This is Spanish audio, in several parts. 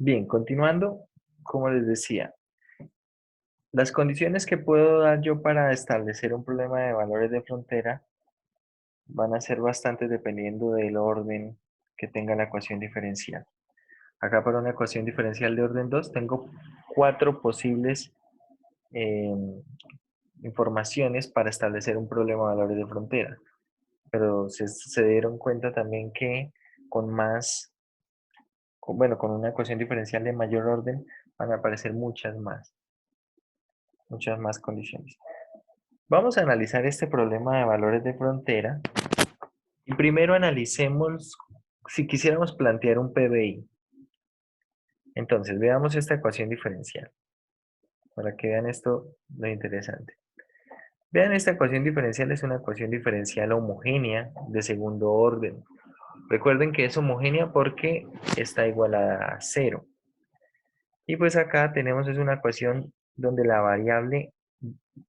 Bien, continuando, como les decía, las condiciones que puedo dar yo para establecer un problema de valores de frontera van a ser bastante dependiendo del orden que tenga la ecuación diferencial. Acá para una ecuación diferencial de orden 2 tengo cuatro posibles eh, informaciones para establecer un problema de valores de frontera. Pero se dieron cuenta también que con más, bueno, con una ecuación diferencial de mayor orden van a aparecer muchas más condiciones. Vamos a analizar este problema de valores de frontera y primero analicemos si quisiéramos plantear un PBI. Entonces, veamos esta ecuación diferencial para que vean esto lo interesante. Vean, esta ecuación diferencial es una ecuación diferencial homogénea de segundo orden. Recuerden que es homogénea porque está igualada a 0. Y pues acá tenemos es una ecuación donde la variable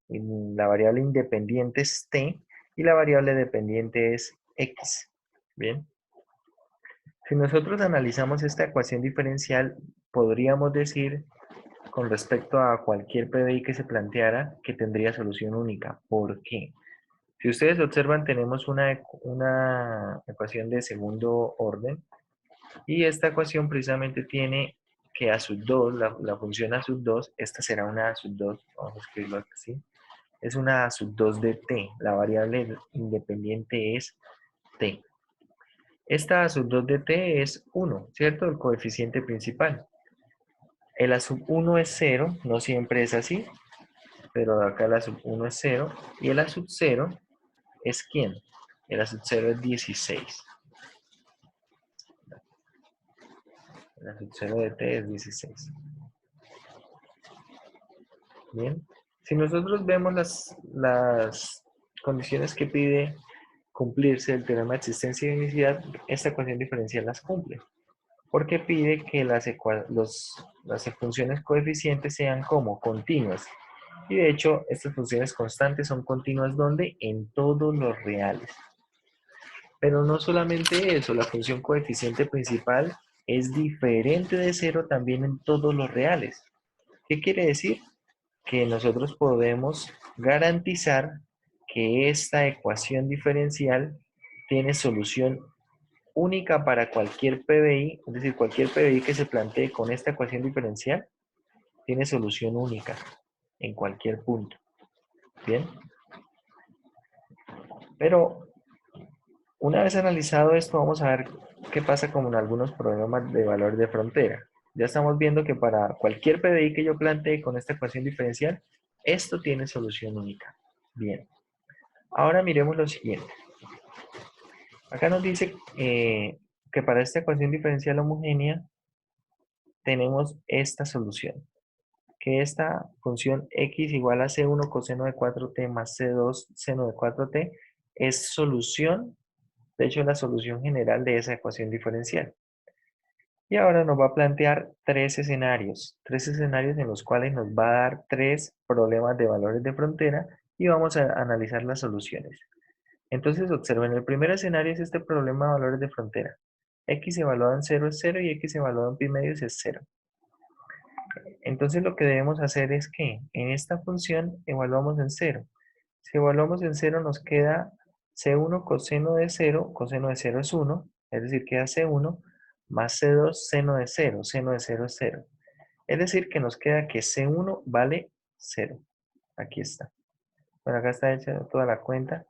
independiente es t y la variable dependiente es x. Bien. Si nosotros analizamos esta ecuación diferencial, podríamos decir con respecto a cualquier PBI que se planteara que tendría solución única. ¿Por qué? Si ustedes observan, tenemos una ecuación de segundo orden y esta ecuación precisamente tiene que a sub 2, la función a sub 2, esta será una a sub 2, vamos a escribirlo así, es una a sub 2 de t, la variable independiente es t. Esta a sub 2 de t es 1, ¿cierto? El coeficiente principal. El a sub 1 es 0, no siempre es así, pero acá el a sub 1 es 0, y el a sub 0 es ¿quién? El a sub 0 es 16. El a sub 0 de t es 16. Bien. Si nosotros vemos las condiciones que pide cumplirse el teorema de existencia y unicidad, esta ecuación diferencial las cumple. Porque pide que las funciones coeficientes sean como continuas. Y de hecho, estas funciones constantes son continuas ¿dónde? En todos los reales. Pero no solamente eso, la función coeficiente principal es diferente de 0 también en todos los reales. ¿Qué quiere decir? Que nosotros podemos garantizar que esta ecuación diferencial tiene solución única para cualquier PBI, es decir, cualquier PBI que se plantee con esta ecuación diferencial tiene solución única en cualquier punto. ¿Bien? Pero una vez analizado esto, vamos a ver qué pasa con algunos problemas de valor de frontera. Ya estamos viendo que para cualquier PBI que yo plantee con esta ecuación diferencial, esto tiene solución única. Bien. Ahora miremos lo siguiente. Acá nos dice que para esta ecuación diferencial homogénea tenemos esta solución. Que esta función x igual a c1 coseno de 4t más c2 seno de 4t es solución, de hecho la solución general de esa ecuación diferencial. Y ahora nos va a plantear tres escenarios en los cuales nos va a dar tres problemas de valores de frontera y vamos a analizar las soluciones. Entonces observen, el primer escenario es este problema de valores de frontera. X evaluado en 0 es 0 y X evaluado en pi medios es 0. Entonces lo que debemos hacer es que en esta función evaluamos en 0. Si evaluamos en 0 nos queda C1 coseno de 0 es 1, es decir, queda C1, más C2 seno de 0 es 0. Es decir, que nos queda que C1 vale 0. Aquí está. Bueno, acá está hecha toda la cuenta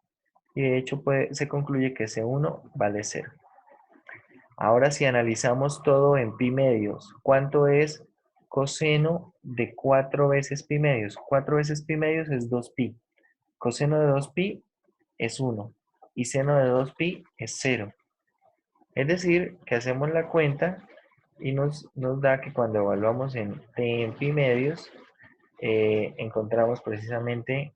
y de hecho se concluye que C1 vale 0. Ahora si analizamos todo en pi medios, ¿cuánto es coseno de 4 veces pi medios? 4 veces pi medios es 2pi. Coseno de 2pi es 1 y seno de 2pi es 0. Es decir, que hacemos la cuenta y nos da que cuando evaluamos en t en pi medios, encontramos precisamente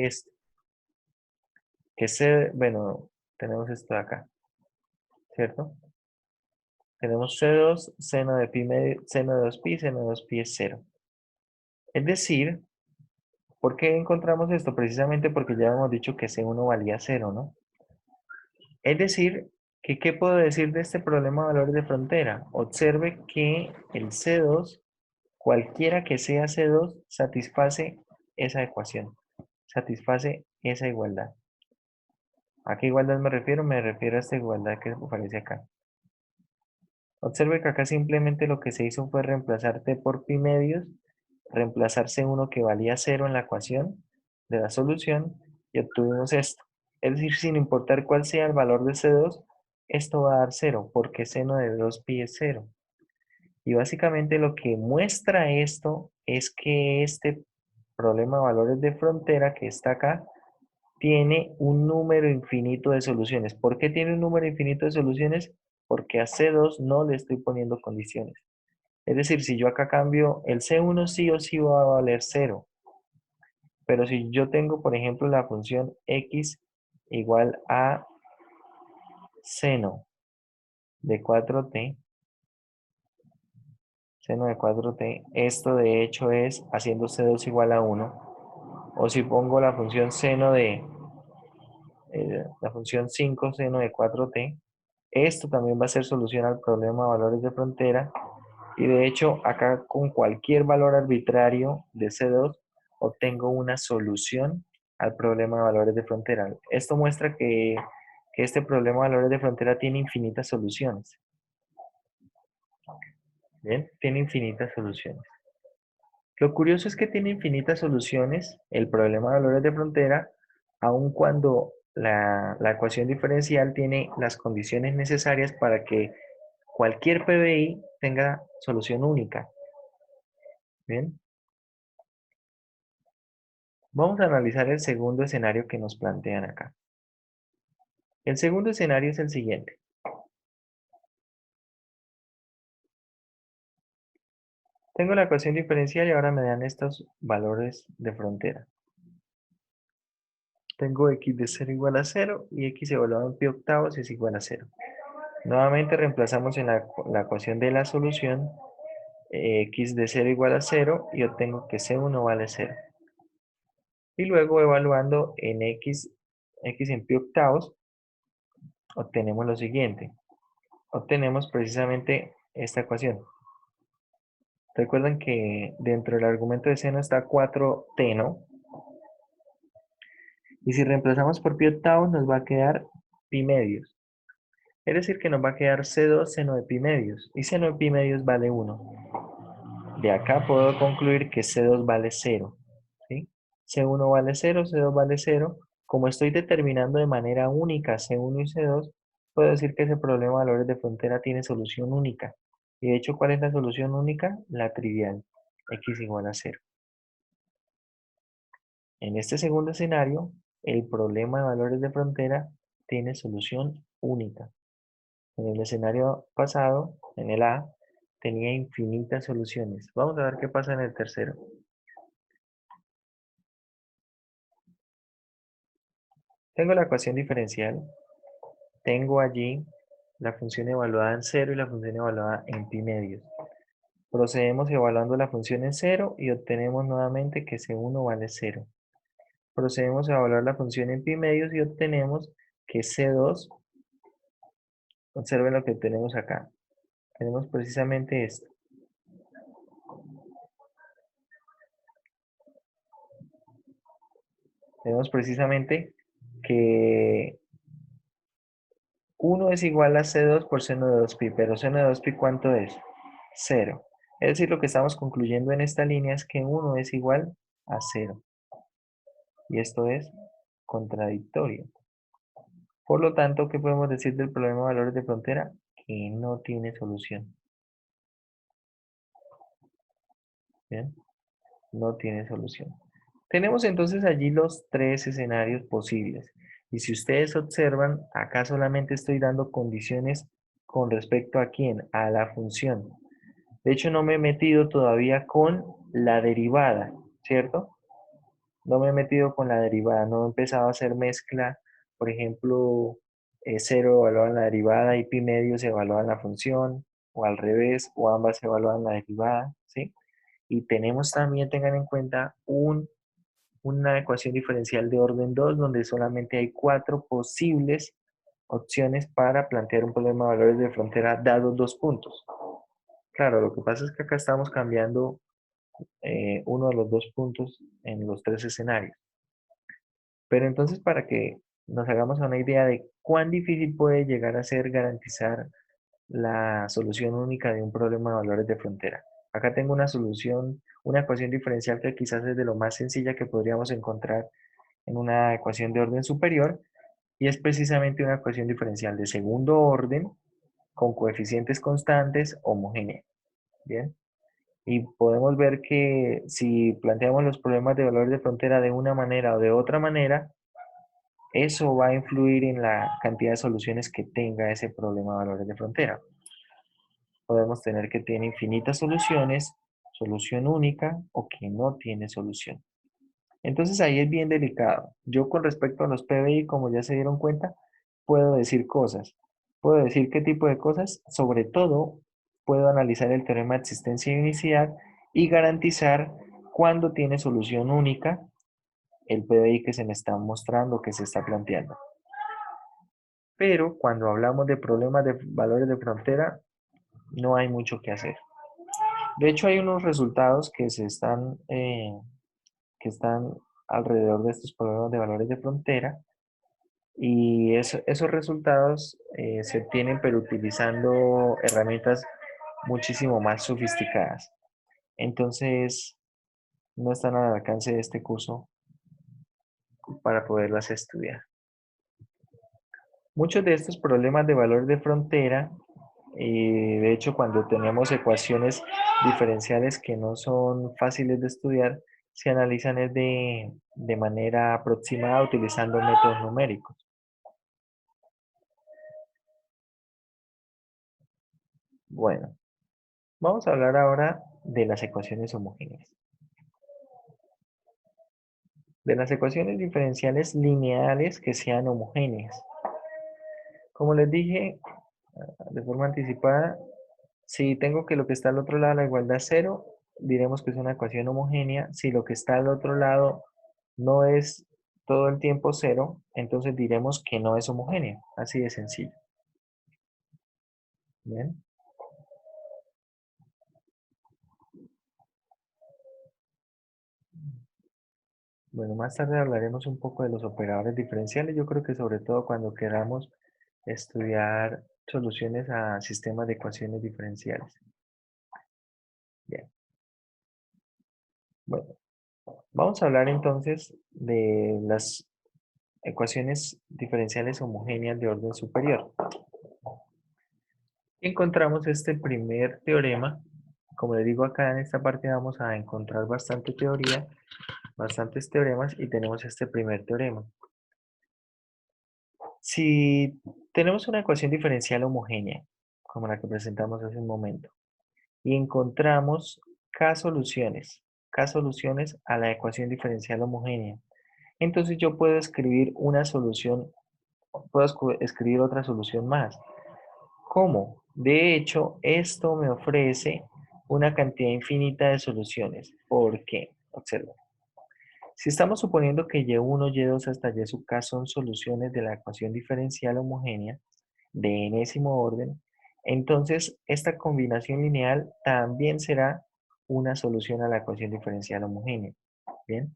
esto. Bueno, tenemos esto de acá, ¿cierto? Tenemos C2, seno de pi medio, seno de 2pi, seno de 2pi es 0. Es decir, ¿por qué encontramos esto? Precisamente porque ya hemos dicho que C1 valía 0, ¿no? Es decir, ¿Qué puedo decir de este problema de valores de frontera? Observe que el C2, cualquiera que sea C2, satisface esa ecuación, satisface esa igualdad. ¿A qué igualdad me refiero? Me refiero a esta igualdad que aparece acá. Observe que acá simplemente lo que se hizo fue reemplazar t por pi medios, reemplazar C1 que valía 0 en la ecuación de la solución y obtuvimos esto. Es decir, sin importar cuál sea el valor de C2, esto va a dar 0 porque seno de 2pi es 0. Y básicamente lo que muestra esto es que este problema de valores de frontera que está acá tiene un número infinito de soluciones. ¿Por qué tiene un número infinito de soluciones? Porque a C2 no le estoy poniendo condiciones. Es decir, si yo acá cambio, el C1 sí o sí va a valer 0. Pero si yo tengo, por ejemplo, la función x igual a seno de 4t, seno de 4t, esto de hecho es haciendo C2 igual a 1. O si pongo la función seno de, la función 5 seno de 4t, esto también va a ser solución al problema de valores de frontera. Y de hecho, acá con cualquier valor arbitrario de C2, obtengo una solución al problema de valores de frontera. Esto muestra que este problema de valores de frontera tiene infinitas soluciones. ¿Bien? Tiene infinitas soluciones. Lo curioso es que tiene infinitas soluciones el problema de valores de frontera, aun cuando la ecuación diferencial tiene las condiciones necesarias para que cualquier PBI tenga solución única. Bien, vamos a analizar el segundo escenario que nos plantean acá. El segundo escenario es el siguiente. Tengo la ecuación diferencial y ahora me dan estos valores de frontera. Tengo x de 0 igual a 0 y x evaluado en pi octavos es igual a 0. Nuevamente reemplazamos en la ecuación de la solución x de 0 igual a 0 y obtengo que C1 vale 0. Y luego evaluando en x en pi octavos, obtenemos lo siguiente. Obtenemos precisamente esta ecuación. Recuerden que dentro del argumento de seno está 4t, ¿no? Y si reemplazamos por pi octavos nos va a quedar pi medios. Es decir que nos va a quedar C2 seno de pi medios. Y seno de pi medios vale 1. De acá puedo concluir que C2 vale 0. ¿Sí? C1 vale 0, C2 vale 0. Como estoy determinando de manera única C1 y C2, puedo decir que ese problema de valores de frontera tiene solución única. Y de hecho, ¿cuál es la solución única? La trivial, x igual a 0. En este segundo escenario, el problema de valores de frontera tiene solución única. En el escenario pasado, en el A, tenía infinitas soluciones. Vamos a ver qué pasa en el tercero. Tengo la ecuación diferencial, tengo allí la función evaluada en 0 y la función evaluada en pi medios. Procedemos evaluando la función en 0 y obtenemos nuevamente que C1 vale 0. Procedemos a evaluar la función en pi medios y obtenemos que C2, observen lo que tenemos acá. Tenemos precisamente esto. Tenemos precisamente que 1 es igual a C2 por seno de 2pi, pero seno de 2pi ¿cuánto es? 0. Es decir, lo que estamos concluyendo en esta línea es que 1 es igual a 0. Y esto es contradictorio. Por lo tanto, ¿qué podemos decir del problema de valores de frontera? Que no tiene solución. ¿Bien? No tiene solución. Tenemos entonces allí los tres escenarios posibles. Y si ustedes observan, acá solamente estoy dando condiciones con respecto a quién, a la función. De hecho, no me he metido todavía con la derivada, ¿cierto? No me he metido con la derivada, no he empezado a hacer mezcla, por ejemplo, 0 evalúa la derivada y pi medio se evalúa la función, o al revés, o ambas se evalúan la derivada, ¿sí? Y tenemos también, tengan en cuenta, una ecuación diferencial de orden 2, donde solamente hay 4 posibles opciones para plantear un problema de valores de frontera dados dos puntos. Claro, lo que pasa es que acá estamos cambiando uno de los dos puntos en los tres escenarios. Pero entonces, para que nos hagamos una idea de cuán difícil puede llegar a ser garantizar la solución única de un problema de valores de frontera. Acá tengo una solución, una ecuación diferencial que quizás es de lo más sencilla que podríamos encontrar en una ecuación de orden superior, y es precisamente una ecuación diferencial de segundo orden con coeficientes constantes homogénea. Bien. Y podemos ver que si planteamos los problemas de valores de frontera de una manera o de otra manera, eso va a influir en la cantidad de soluciones que tenga ese problema de valores de frontera. Podemos tener que tiene infinitas soluciones, solución única o que no tiene solución. Entonces ahí es bien delicado. Yo con respecto a los PBI, como ya se dieron cuenta, puedo decir cosas. Puedo decir qué tipo de cosas. Sobre todo, puedo analizar el teorema de existencia y unicidad y garantizar cuándo tiene solución única el PBI que se me está mostrando, que se está planteando. Pero cuando hablamos de problemas de valores de frontera, no hay mucho que hacer. De hecho, hay unos resultados que están alrededor de estos problemas de valores de frontera, y esos resultados se obtienen pero utilizando herramientas muchísimo más sofisticadas. Entonces, no están al alcance de este curso para poderlas estudiar. Muchos de estos problemas de valor de frontera, de hecho, cuando tenemos ecuaciones diferenciales que no son fáciles de estudiar, se analizan de manera aproximada utilizando métodos numéricos. Bueno, vamos a hablar ahora de las ecuaciones homogéneas. De las ecuaciones diferenciales lineales que sean homogéneas. Como les dije de forma anticipada, si tengo que lo que está al otro lado de la igualdad es cero, diremos que es una ecuación homogénea. Si lo que está al otro lado no es todo el tiempo cero, entonces diremos que no es homogénea. Así de sencillo. ¿Bien? Bueno, más tarde hablaremos un poco de los operadores diferenciales. Yo creo que sobre todo cuando queramos estudiar soluciones a sistemas de ecuaciones diferenciales. Bien. Bueno, vamos a hablar entonces de las ecuaciones diferenciales homogéneas de orden superior. Encontramos este primer teorema. Como les digo, acá en esta parte vamos a encontrar bastante teoría, bastantes teoremas, y tenemos este primer teorema. Si tenemos una ecuación diferencial homogénea, como la que presentamos hace un momento, y encontramos K soluciones a la ecuación diferencial homogénea, entonces yo puedo escribir una solución, puedo escribir otra solución más. ¿Cómo? De hecho, esto me ofrece una cantidad infinita de soluciones. ¿Por qué? Observa. Si estamos suponiendo que y1, y2 hasta y sub k son soluciones de la ecuación diferencial homogénea de enésimo orden, entonces esta combinación lineal también será una solución a la ecuación diferencial homogénea. ¿Bien?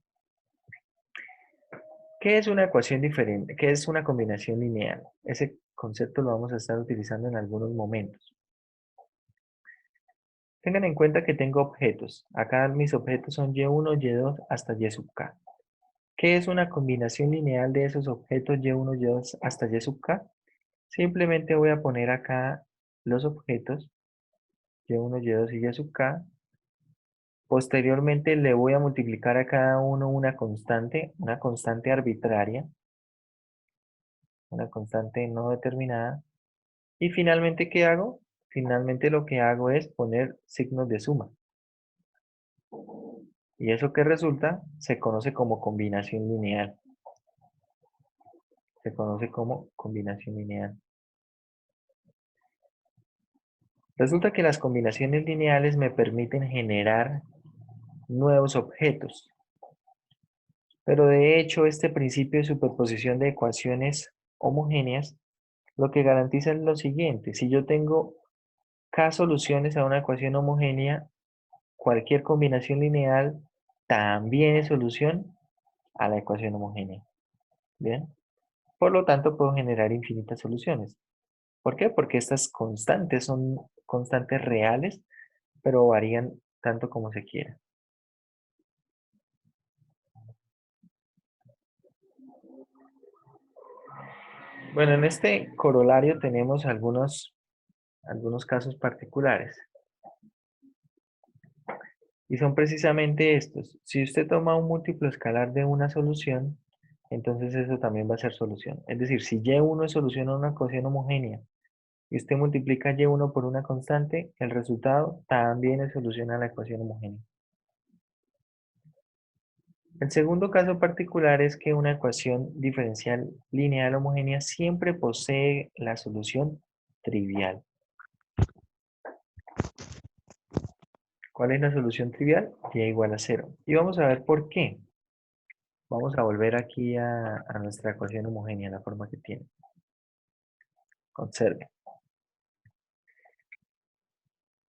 ¿Qué es una ecuación diferente? ¿Qué es una combinación lineal? Ese concepto lo vamos a estar utilizando en algunos momentos. Tengan en cuenta que tengo objetos. Acá mis objetos son y1, y2 hasta y sub k. ¿Qué es una combinación lineal de esos objetos y1, y2 hasta y sub k? Simplemente voy a poner acá los objetos y1, y2 y y sub k. Posteriormente le voy a multiplicar a cada uno una constante arbitraria, una constante no determinada. Y finalmente, ¿qué hago? Finalmente lo que hago es poner signos de suma. Y eso que resulta se conoce como combinación lineal. Se conoce como combinación lineal. Resulta que las combinaciones lineales me permiten generar nuevos objetos. Pero de hecho, este principio de superposición de ecuaciones homogéneas lo que garantiza es lo siguiente. Si yo tengo k soluciones a una ecuación homogénea, cualquier combinación lineal también es solución a la ecuación homogénea. ¿Bien? Por lo tanto, puedo generar infinitas soluciones. ¿Por qué? Porque estas constantes son constantes reales, pero varían tanto como se quiera. Bueno, en este corolario tenemos algunos casos particulares. Y son precisamente estos. Si usted toma un múltiplo escalar de una solución, entonces eso también va a ser solución. Es decir, si y1 es solución a una ecuación homogénea y usted multiplica y1 por una constante, el resultado también es solución a la ecuación homogénea. El segundo caso particular es que una ecuación diferencial lineal homogénea siempre posee la solución trivial. ¿Cuál es la solución trivial? Y igual a 0. Y vamos a ver por qué. Vamos a volver aquí a nuestra ecuación homogénea, la forma que tiene. Observe.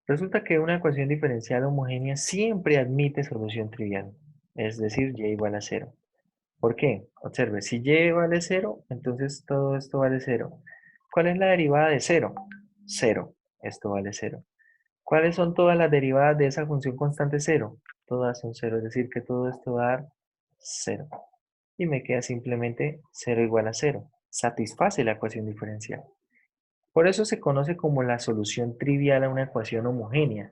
Resulta que una ecuación diferencial homogénea siempre admite solución trivial, es decir, y igual a 0. ¿Por qué? Observe, si y vale 0, entonces todo esto vale 0. ¿Cuál es la derivada de 0? 0. Esto vale 0. ¿Cuáles son todas las derivadas de esa función constante 0? Todas son 0, es decir, que todo esto va a dar 0. Y me queda simplemente 0 igual a 0. Satisface la ecuación diferencial. Por eso se conoce como la solución trivial a una ecuación homogénea.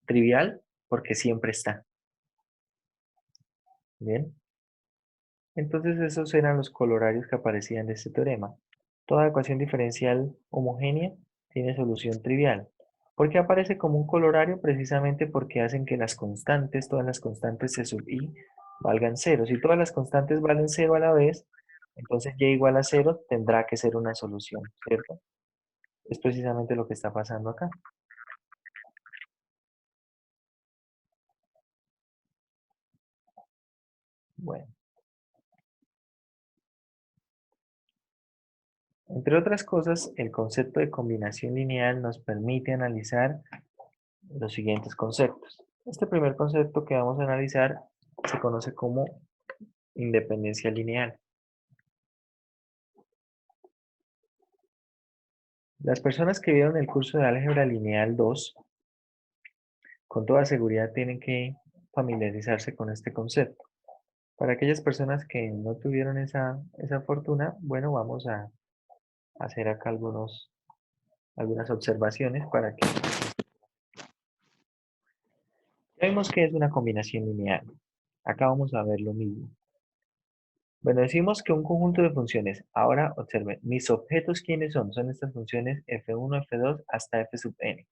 Trivial porque siempre está. Bien. Entonces esos eran los colorarios que aparecían de este teorema. Toda ecuación diferencial homogénea tiene solución trivial. ¿Por qué aparece como un colorario? Precisamente porque hacen que las constantes, todas las constantes C sub i, valgan 0. Si todas las constantes valen 0 a la vez, entonces y igual a 0 tendrá que ser una solución, ¿cierto? Es precisamente lo que está pasando acá. Bueno. Entre otras cosas, el concepto de combinación lineal nos permite analizar los siguientes conceptos. Este primer concepto que vamos a analizar se conoce como independencia lineal. Las personas que vieron el curso de álgebra lineal 2, con toda seguridad tienen que familiarizarse con este concepto. Para aquellas personas que no tuvieron esa fortuna, bueno, vamos a hacer acá algunas observaciones para que... Ya vimos que es una combinación lineal. Acá vamos a ver lo mismo. Bueno, decimos que un conjunto de funciones. Ahora observen, mis objetos, ¿quiénes son? Son estas funciones f1, f2 hasta f sub n.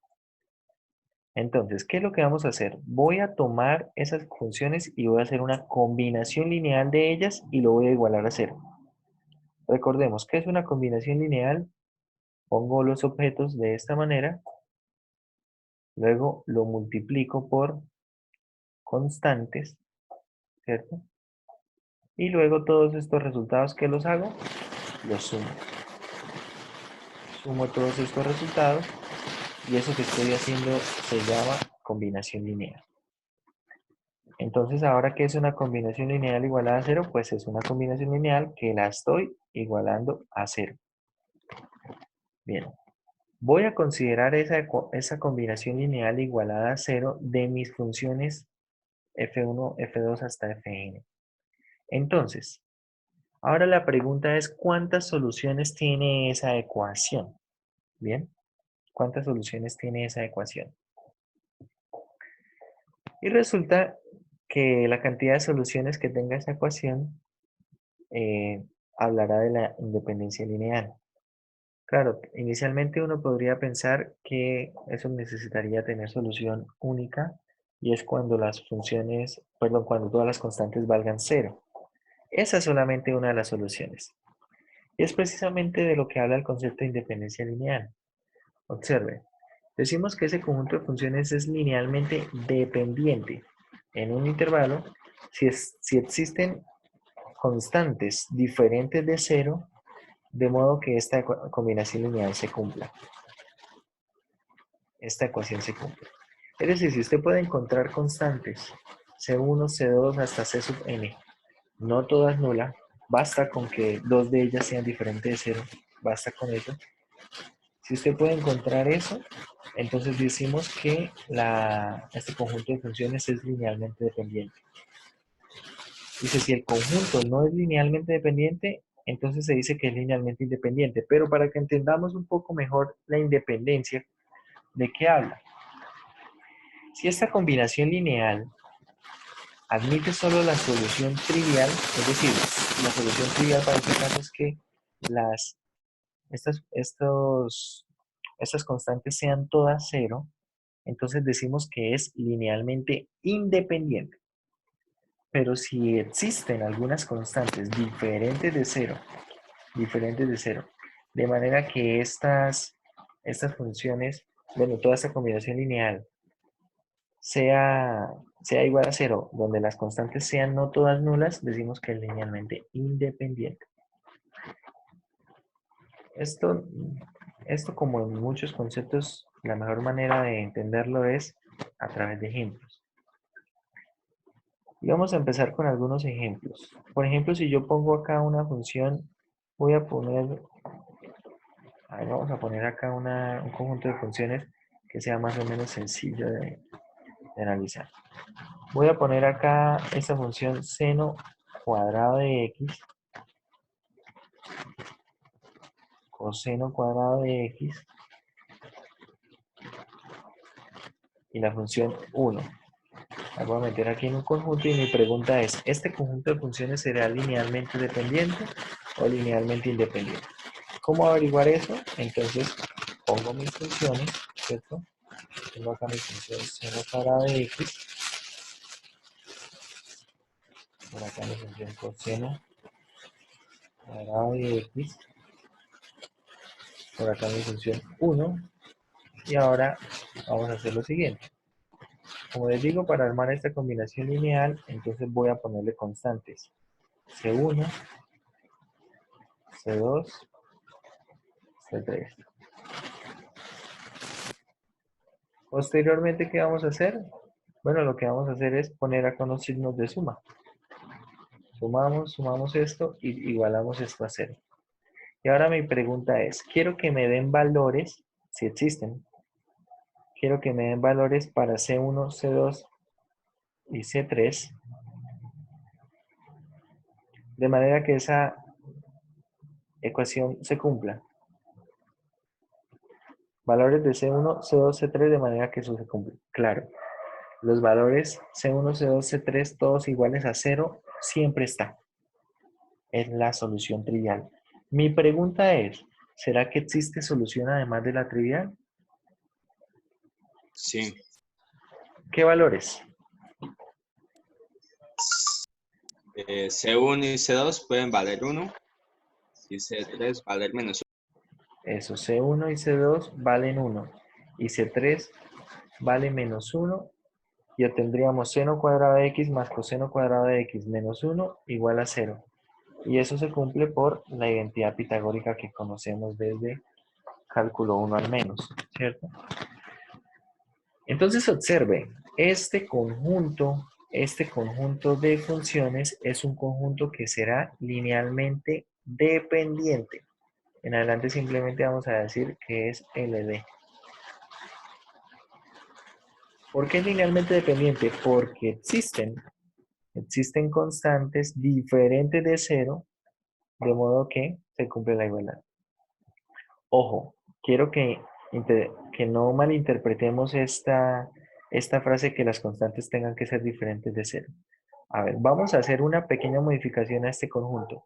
Entonces, ¿qué es lo que vamos a hacer? Voy a tomar esas funciones y voy a hacer una combinación lineal de ellas y lo voy a igualar a 0. Recordemos, ¿qué es una combinación lineal? Pongo los objetos de esta manera, luego lo multiplico por constantes, ¿cierto? Y luego todos estos resultados que los hago, los sumo. Sumo todos estos resultados y eso que estoy haciendo se llama combinación lineal. Entonces, ahora, ¿qué es una combinación lineal igualada a 0? Pues es una combinación lineal que la estoy igualando a 0. Bien, voy a considerar esa combinación lineal igualada a 0 de mis funciones f1, f2 hasta fn. Entonces, ahora la pregunta es, ¿cuántas soluciones tiene esa ecuación? Bien, ¿cuántas soluciones tiene esa ecuación? Y resulta que la cantidad de soluciones que tenga esta ecuación eh, hablará de la independencia lineal. Claro, inicialmente uno podría pensar que eso necesitaría tener solución única y es cuando las funciones, perdón, cuando todas las constantes valgan 0. Esa es solamente una de las soluciones. Y es precisamente de lo que habla el concepto de independencia lineal. Observe, decimos que ese conjunto de funciones es linealmente dependiente en un intervalo si existen constantes diferentes de 0 de modo que esta combinación lineal se cumpla. Esta ecuación se cumple. Es decir, si usted puede encontrar constantes C1, C2 hasta C sub n, no todas nulas, basta con que dos de ellas sean diferentes de cero, basta con eso. Si usted puede encontrar eso, entonces decimos que este conjunto de funciones es linealmente dependiente. Dice, si el conjunto no es linealmente dependiente, entonces se dice que es linealmente independiente. Pero para que entendamos un poco mejor la independencia, ¿de qué habla? Si esta combinación lineal admite solo la solución trivial, es decir, la solución trivial para este caso es que estas, estas constantes sean todas cero, entonces decimos que es linealmente independiente. Pero si existen algunas constantes diferentes de cero, de manera que estas funciones, bueno, toda esta combinación lineal sea igual a cero, donde las constantes sean no todas nulas, decimos que es linealmente independiente. Esto, esto como en muchos conceptos, la mejor manera de entenderlo es a través de ejemplos. Y vamos a empezar con algunos ejemplos. Por ejemplo, si yo pongo acá una función, voy a poner, vamos a poner acá un conjunto de funciones que sea más o menos sencillo de analizar. Voy a poner acá esta función seno cuadrado de x, coseno cuadrado de x, y la función 1. La voy a meter aquí en un conjunto y mi pregunta es, ¿este conjunto de funciones será linealmente dependiente o linealmente independiente? ¿Cómo averiguar eso? Entonces pongo mis funciones, ¿cierto? Tengo acá mi función seno cuadrado de x, por acá mi función coseno cuadrado de x, por acá mi función 1, y ahora vamos a hacer lo siguiente. Como les digo, para armar esta combinación lineal, entonces voy a ponerle constantes. C1, C2, C3. Posteriormente, ¿qué vamos a hacer? Bueno, lo que vamos a hacer es poner acá unos signos de suma. Sumamos esto y igualamos esto a 0. Y ahora mi pregunta es, quiero que me den valores, si existen, quiero que me den valores para C1, C2 y C3, de manera que esa ecuación se cumpla. Valores de C1, C2, C3, de manera que eso se cumple. Claro, los valores C1, C2, C3, todos iguales a 0, siempre está. Es la solución trivial. Mi pregunta es, ¿será que existe solución además de la trivial? Sí. ¿Qué valores? C1 y C2 pueden valer 1 y C3 valer menos 1. Eso, C1 y C2 valen 1 y C3 vale menos 1 y obtendríamos seno cuadrado de x más coseno cuadrado de x menos 1 igual a 0. Y eso se cumple por la identidad pitagórica que conocemos desde cálculo 1 al menos, ¿cierto? Entonces observe, este conjunto de funciones es un conjunto que será linealmente dependiente. En adelante simplemente vamos a decir que es LD. ¿Por qué es linealmente dependiente? Porque existen constantes diferentes de cero, de modo que se cumple la igualdad. Ojo, quiero que no malinterpretemos esta frase que las constantes tengan que ser diferentes de cero. A ver, vamos a hacer una pequeña modificación a este conjunto.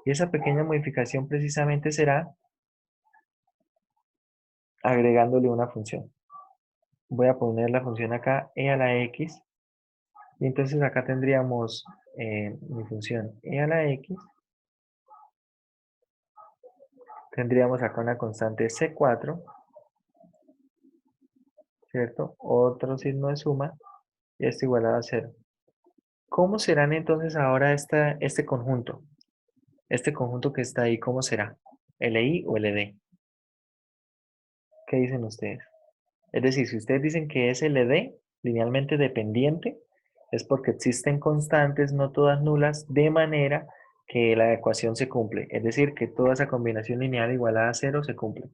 Y esa pequeña modificación precisamente será agregándole una función. Voy a poner la función acá, e a la x. Y entonces acá tendríamos mi función e a la x. Tendríamos acá una constante c4, ¿cierto? Otro signo de suma, y esto igualado a 0. ¿Cómo serán entonces ahora este conjunto? Este conjunto que está ahí, ¿cómo será? ¿LI o LD? ¿Qué dicen ustedes? Es decir, si ustedes dicen que es LD, linealmente dependiente, es porque existen constantes, no todas nulas, de manera que la ecuación se cumple. Es decir, que toda esa combinación lineal igualada a cero se cumple.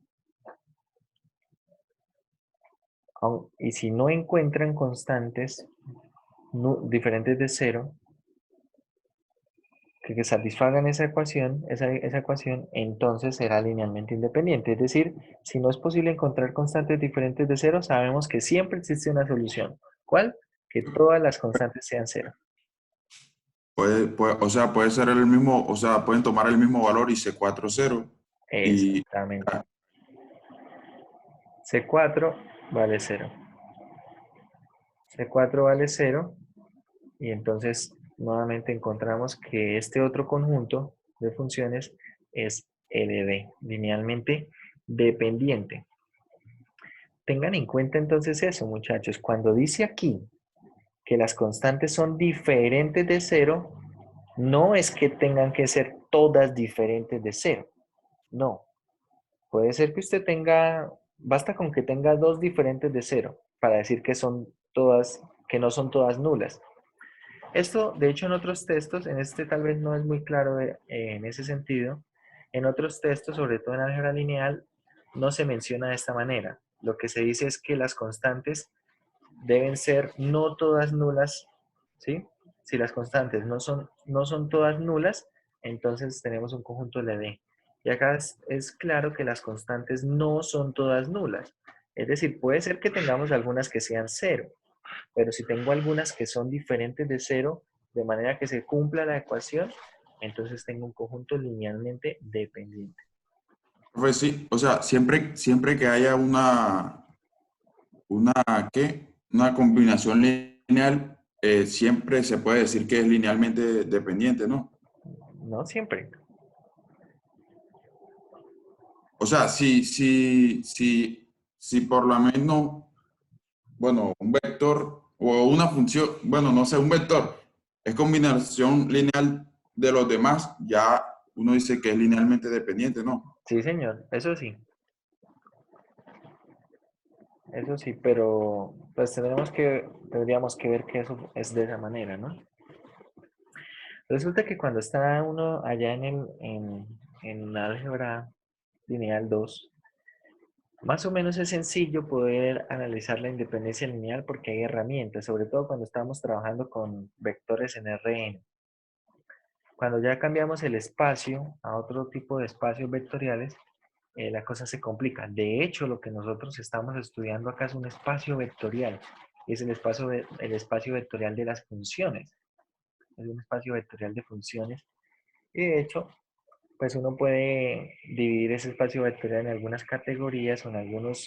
Y si no encuentran constantes diferentes de cero, que satisfagan esa ecuación, entonces será linealmente independiente. Es decir, si no es posible encontrar constantes diferentes de cero, sabemos que siempre existe una solución. ¿Cuál? Que todas las constantes sean cero. O sea, puede ser el mismo, o sea, pueden tomar el mismo valor y C4 0. Y Exactamente. C4 vale 0. C4 vale 0. Y entonces nuevamente encontramos que este otro conjunto de funciones es LD, linealmente dependiente. Tengan en cuenta entonces eso, muchachos. Cuando dice aquí que las constantes son diferentes de cero, no es que tengan que ser todas diferentes de cero. No. Puede ser que usted tenga, basta con que tenga dos diferentes de cero para decir que son todas, que no son todas nulas. Esto, de hecho, en otros textos, en este tal vez no es muy claro en ese sentido. En otros textos, sobre todo en álgebra lineal, no se menciona de esta manera. Lo que se dice es que las constantes deben ser no todas nulas, ¿sí? Si las constantes no son todas nulas, entonces tenemos un conjunto LD. Y acá es claro que las constantes no son todas nulas. Es decir, puede ser que tengamos algunas que sean cero, pero si tengo algunas que son diferentes de cero, de manera que se cumpla la ecuación, entonces tengo un conjunto linealmente dependiente. pues sí, o sea, siempre que haya una, ¿qué? Una combinación lineal, siempre se puede decir que es linealmente dependiente, ¿no? No siempre. O sea, si por lo menos, bueno, un vector o una función, bueno, no sé, un vector es combinación lineal de los demás, ya uno dice que es linealmente dependiente, ¿no? Sí, señor, eso sí. Eso sí, pero pues tendríamos que ver que eso es de esa manera, ¿no? Resulta que cuando está uno allá en álgebra lineal 2, más o menos es sencillo poder analizar la independencia lineal porque hay herramientas, sobre todo cuando estamos trabajando con vectores en Rn. Cuando ya cambiamos el espacio a otro tipo de espacios vectoriales, la cosa se complica. De hecho, lo que nosotros estamos estudiando acá es un espacio vectorial. Es el espacio vectorial de las funciones. Es un espacio vectorial de funciones. Y de hecho, pues uno puede dividir ese espacio vectorial en algunas categorías o en algunos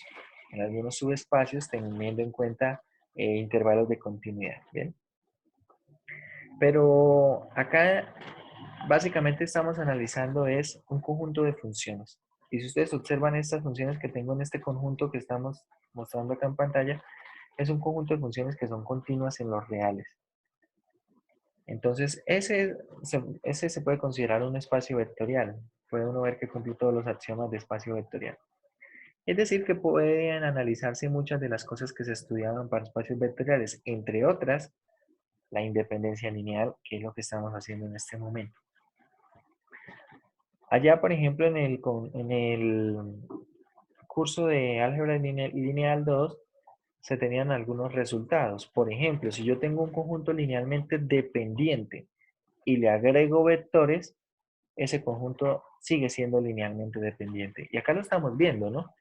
subespacios teniendo en cuenta intervalos de continuidad. ¿Bien? Pero acá básicamente estamos analizando es un conjunto de funciones. Y si ustedes observan estas funciones que tengo en este conjunto que estamos mostrando acá en pantalla, es un conjunto de funciones que son continuas en los reales. Entonces, ese se puede considerar un espacio vectorial. Puede uno ver que cumple todos los axiomas de espacio vectorial. Es decir, que pueden analizarse muchas de las cosas que se estudiaban para espacios vectoriales, entre otras, la independencia lineal, que es lo que estamos haciendo en este momento. Allá, por ejemplo, en el curso de álgebra lineal 2, se tenían algunos resultados. Por ejemplo, si yo tengo un conjunto linealmente dependiente y le agrego vectores, ese conjunto sigue siendo linealmente dependiente. Y acá lo estamos viendo, ¿no?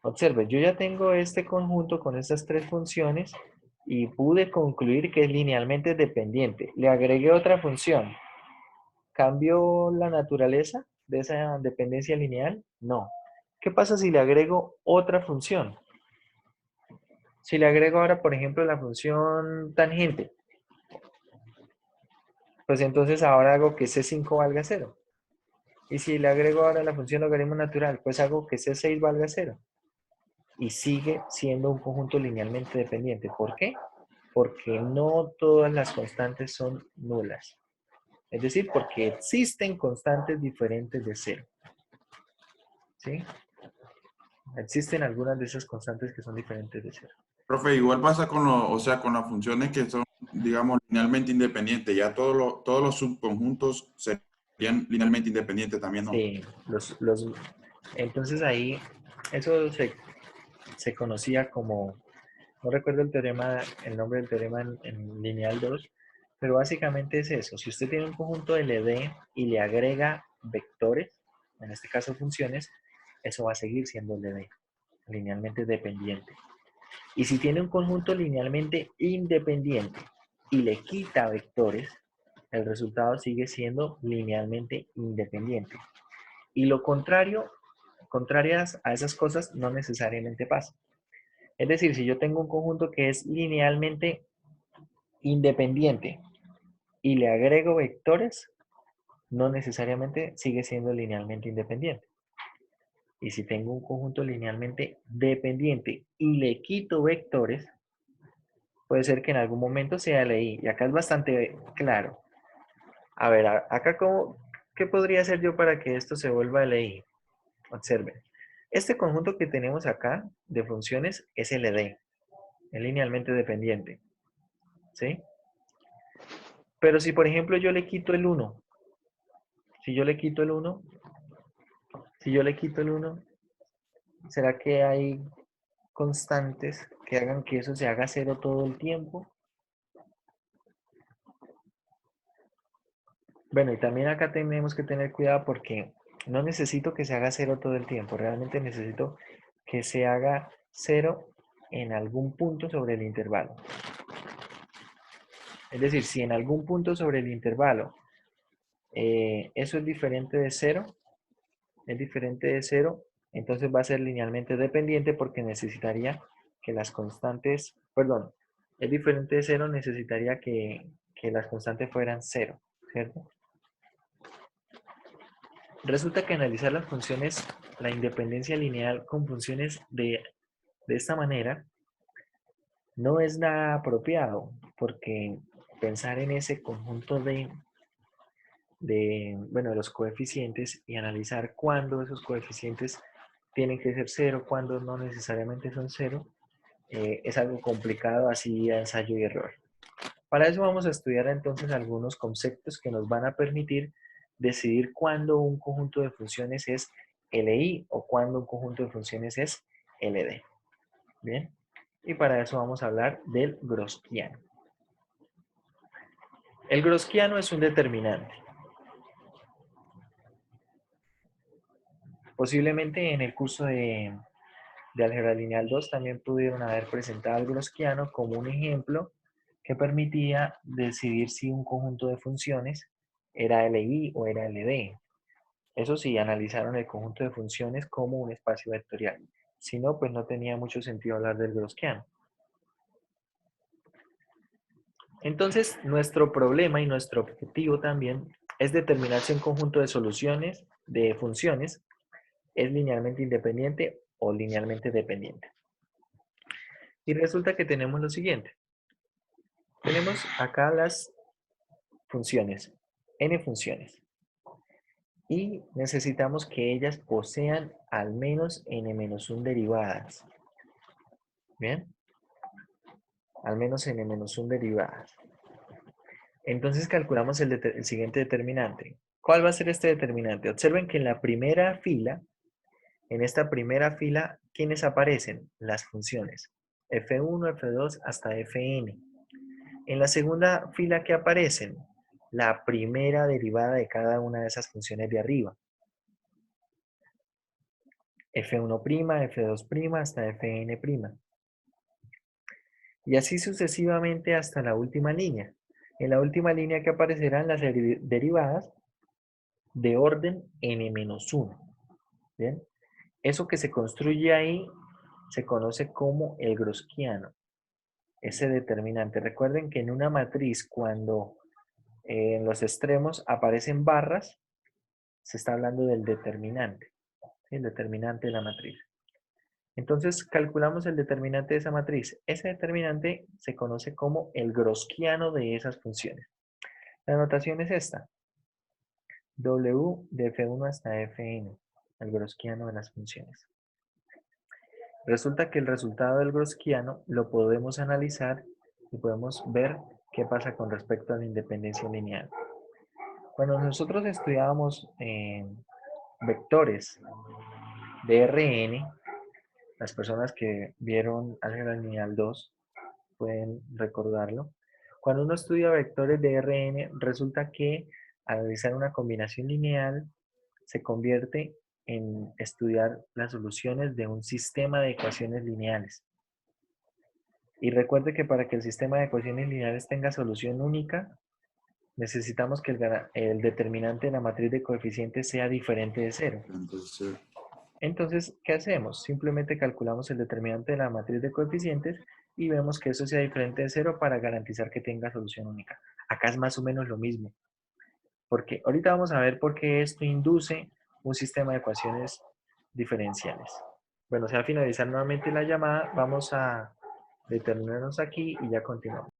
Observe, yo ya tengo este conjunto con estas tres funciones y pude concluir que es linealmente dependiente. Le agregué otra función. ¿Cambió la naturaleza de esa dependencia lineal? No. ¿Qué pasa si le agrego otra función? Si le agrego ahora, por ejemplo, la función tangente, pues entonces ahora hago que C5 valga 0. Y si le agrego ahora la función logaritmo natural, pues hago que C6 valga 0. Y sigue siendo un conjunto linealmente dependiente. ¿Por qué? Porque no todas las constantes son nulas. Es decir, porque existen constantes diferentes de 0. ¿sí? Existen algunas de esas constantes que son diferentes de cero. Profe, igual pasa con o sea, con las funciones que son, digamos, linealmente independientes. Ya todos los subconjuntos serían linealmente independientes también, ¿no? Sí, entonces ahí, eso se conocía como, no recuerdo el nombre del teorema en lineal 2, pero básicamente es eso. Si usted tiene un conjunto LD y le agrega vectores, en este caso funciones, eso va a seguir siendo LD, linealmente dependiente. Y si tiene un conjunto linealmente independiente y le quita vectores, el resultado sigue siendo linealmente independiente. Y lo contrario, contrarias a esas cosas no necesariamente pasa. Es decir, si yo tengo un conjunto que es linealmente independiente y le agrego vectores, no necesariamente sigue siendo linealmente independiente. Y si tengo un conjunto linealmente dependiente y le quito vectores, puede ser que en algún momento sea LI. Y acá es bastante claro. A ver, acá ¿qué podría hacer yo para que esto se vuelva LI? Observen. Este conjunto que tenemos acá de funciones es LD, es linealmente dependiente. ¿Sí? Pero si por ejemplo yo le quito el 1, si yo le quito el 1, ¿será que hay constantes que hagan que eso se haga cero todo el tiempo? Bueno, y también acá tenemos que tener cuidado porque no necesito que se haga cero todo el tiempo. Realmente necesito que se haga cero en algún punto sobre el intervalo. Es decir, si en algún punto sobre el intervalo eso es diferente de cero, entonces va a ser linealmente dependiente porque necesitaría que las constantes, perdón, es diferente de cero, necesitaría que las constantes fueran cero, ¿cierto? Resulta que analizar las funciones, la independencia lineal con funciones de esta manera, no es nada apropiado, porque pensar en ese conjunto bueno, de los coeficientes y analizar cuándo esos coeficientes tienen que ser cero, cuándo no necesariamente son cero, es algo complicado así a ensayo y error. Para eso vamos a estudiar entonces algunos conceptos que nos van a permitir decidir cuándo un conjunto de funciones es LI o cuándo un conjunto de funciones es LD. Bien, y para eso vamos a hablar del Gaussiano. El Gaussiano es un determinante. Posiblemente en el curso de álgebra lineal 2 también pudieron haber presentado el Gaussiano como un ejemplo que permitía decidir si un conjunto de funciones era LI o era LD. Eso sí, analizaron el conjunto de funciones como un espacio vectorial. Si no, pues no tenía mucho sentido hablar del Gaussiano. Entonces, nuestro problema y nuestro objetivo también es determinar si un conjunto de soluciones, de funciones, es linealmente independiente o linealmente dependiente. Y resulta que tenemos lo siguiente. Tenemos acá las funciones, n funciones. Y necesitamos que ellas posean al menos n-1 derivadas. ¿Bien? Al menos n-1 derivadas. Entonces calculamos el siguiente determinante. ¿Cuál va a ser este determinante? Observen que en la primera fila, en esta primera fila, ¿quiénes aparecen? Las funciones. f1, f2 hasta fn. En la segunda fila, ¿qué aparecen? La primera derivada de cada una de esas funciones de arriba. f1', f2' hasta fn'. Y así sucesivamente hasta la última línea. En la última línea que aparecerán las derivadas de orden n-1. ¿Bien? Eso que se construye ahí se conoce como el Gaussiano. Ese determinante. Recuerden que en una matriz, cuando en los extremos aparecen barras, se está hablando del determinante. El determinante de la matriz. Entonces, calculamos el determinante de esa matriz. Ese determinante se conoce como el Gaussiano de esas funciones. La notación es esta. W de F1 hasta Fn. el Gaussiano de las funciones. Resulta que el resultado del Gaussiano lo podemos analizar y podemos ver qué pasa con respecto a la independencia lineal. Cuando nosotros estudiábamos vectores de Rn, las personas que vieron álgebra lineal 2 pueden recordarlo. Cuando uno estudia vectores de Rn, resulta que al realizar una combinación lineal se convierte en estudiar las soluciones de un sistema de ecuaciones lineales. Y recuerde que para que el sistema de ecuaciones lineales tenga solución única, necesitamos que el determinante de la matriz de coeficientes sea diferente de 0. Entonces, ¿qué hacemos? Simplemente calculamos el determinante de la matriz de coeficientes y vemos que eso sea diferente de 0 para garantizar que tenga solución única. Acá es más o menos lo mismo. Porque ahorita vamos a ver por qué esto induce un sistema de ecuaciones diferenciales. Bueno, se va a finalizar nuevamente la llamada. Vamos a detenernos aquí y ya continuamos.